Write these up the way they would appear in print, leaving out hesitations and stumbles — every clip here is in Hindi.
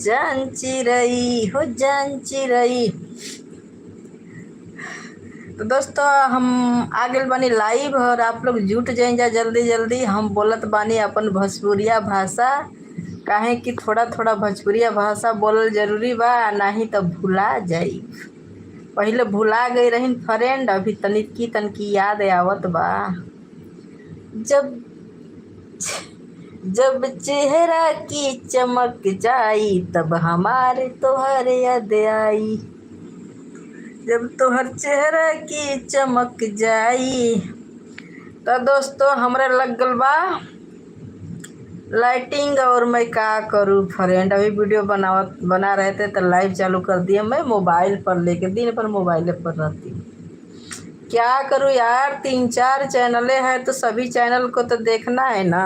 जान चिरई हो जान चिरई। तो दोस्तों हम आ गए बानी लाइव और आप लोग जुट जाइन जा जल्दी जल्दी। हम बोलत बानी अपन भोजपुरिया भाषा, काहे कि थोड़ा थोड़ा भोजपुरिया भाषा बोलल जरूरी बा, नहीं तो भुला जाई। पहले भुला गई रही फ्रेंड, अभी तनकी याद आवत बा। जब जब चेहरा की चमक जाई तब हमारे तोहर याद आई। जब तोहर चेहरा की चमक जाई। तो दोस्तों हमरा लग गल बा लाइटिंग, और मैं का करूँ फ्रेंड। अभी वीडियो बना रहे थे तो लाइव चालू कर दिया। मैं मोबाइल पर लेके दिन पर मोबाइल पर रहती हूँ, क्या करूँ यार। 3-4 चैनलें हैं तो सभी चैनल को तो देखना है ना।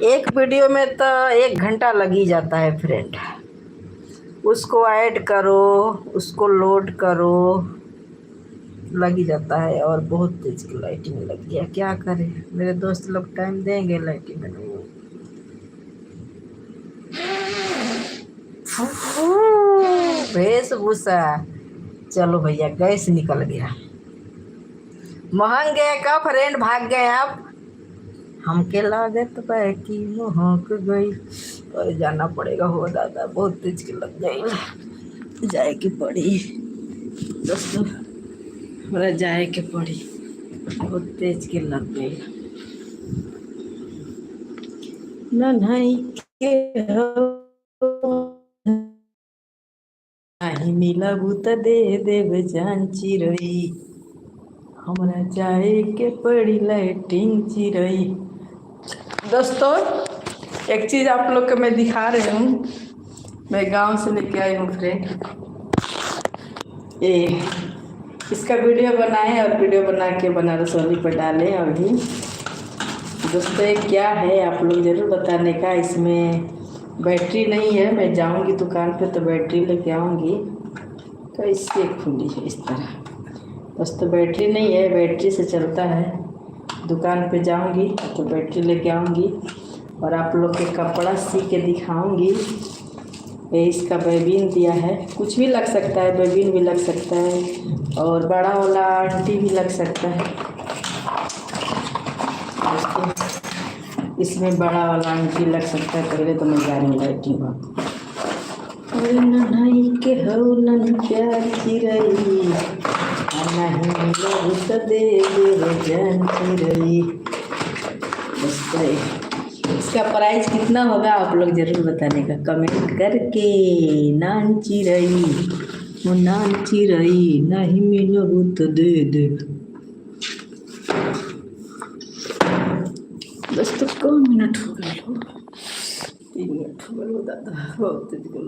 एक वीडियो में तो 1 घंटा लग ही जाता है फ्रेंड। उसको ऐड करो, उसको लोड करो, लग ही जाता है। और बहुत तेज की लाइटिंग लग गया, क्या करें। मेरे दोस्त लोग टाइम देंगे लाइटिंग में। वेशभूषा, चलो भैया गैस निकल गया। महंग गया का फ्रेंड, भाग गए आप। हमके लागत बैठी महक गई। और जाना पड़ेगा हो दादा, बहुत तेज की लग गई। जाए की पड़ी दोस्तों, हमरा जाए के पड़ी, बहुत तेज की लग गई। नहीं के नहीं मिलबू त दे देव जान चिरई, हमरा जाए के पड़ी लाइटिंग चिरई। दोस्तों एक चीज़ आप लोग को मैं दिखा रही हूँ। मैं गांव से लेके आई हूँ फ्रेंड। ये इसका वीडियो बनाए और वीडियो बना के बनारस वाली पर डालें। अभी दोस्तों ये क्या है आप लोग ज़रूर बताने का। इसमें बैटरी नहीं है, मैं जाऊंगी दुकान पे तो बैटरी लेके आऊँगी। कैसे खुली है इस तरह दोस्तों, बैटरी नहीं है, बैटरी से चलता है। दुकान पे जाऊंगी तो बैटरी लेके आऊँगी और आप लोग के कपड़ा सी के दिखाऊंगी। ये इसका बैबिन दिया है, कुछ भी लग सकता है, बैबिन भी लग सकता है और बड़ा वाला आंटी भी लग सकता है। इसमें बड़ा वाला आंटी लग सकता है। पहले तो मैं जा रही लाइटिंग नहीं के हो न प्यार चिरई, नहीं तो दे जान चिरई। इसका प्राइस कितना होगा आप लोग जरूर बताने का कमेंट करके। नान चिरई वो नान चिरई, नहीं मिलोगू तो दे दे। दोस्तों को मिनट हो गए, 3 मिनट हो गए दादा, बहुत तेज गल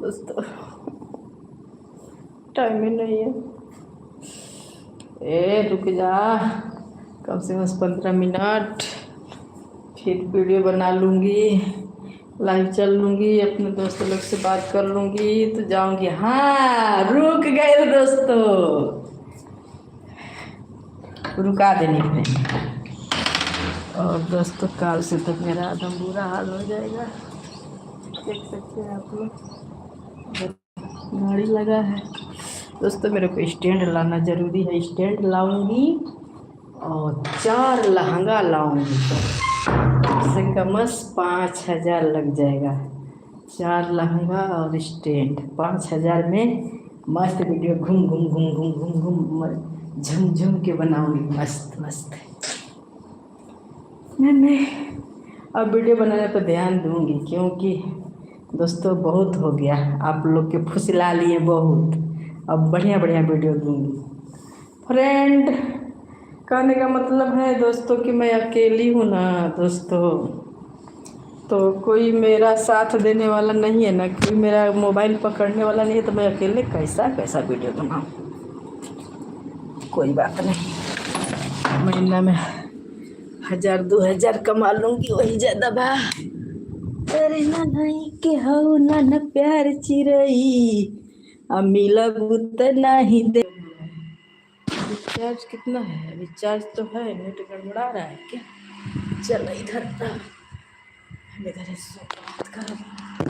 दोस्तों, टाइम ही नहीं है। ए रुक जा, कम से कम 15 मिनट, फिर वीडियो बना लूँगी, लाइव चल लूँगी, अपने दोस्तों लोग से बात कर लूँगी तो जाऊँगी। हाँ रुक गए दोस्तों, रुका देने पे। और दोस्तों काल से तक मेरा एकदम बुरा हाल हो जाएगा, देख सकते हैं आप लोग। गाड़ी लगा है दोस्तों, मेरे को स्टैंड लाना ज़रूरी है। स्टैंड लाऊंगी और 4 लहंगा लाऊंगी, इससे कम से 5,000 लग जाएगा। 4 लहंगा और स्टैंड 5,000 में मस्त वीडियो घूम घूम घूम घूम घूम घूम झूम झूम के बनाऊंगी, मस्त मस्त। नहीं अब वीडियो बनाने पर ध्यान दूंगी, क्योंकि दोस्तों बहुत हो गया, आप लोग के फुसला लिए बहुत। अब बढ़िया बढ़िया वीडियो दूंगी फ्रेंड। कहने का मतलब है दोस्तों कि मैं अकेली हूँ ना दोस्तों, तो कोई मेरा साथ देने वाला नहीं है ना, कोई मेरा मोबाइल पकड़ने वाला नहीं है, तो मैं अकेले कैसा वीडियो बनाऊँ। कोई बात नहीं, महीना में 1,000-2,000 कमा लूँगी, वही ज़्यादा बा। अरे ना नहीं के हो ना प्यार चिरई, मिलबू त नहीं दे। रिचार्ज कितना है? रिचार्ज तो है, नेट गड़बड़ा रहा है क्या? चल इधर से बात कर।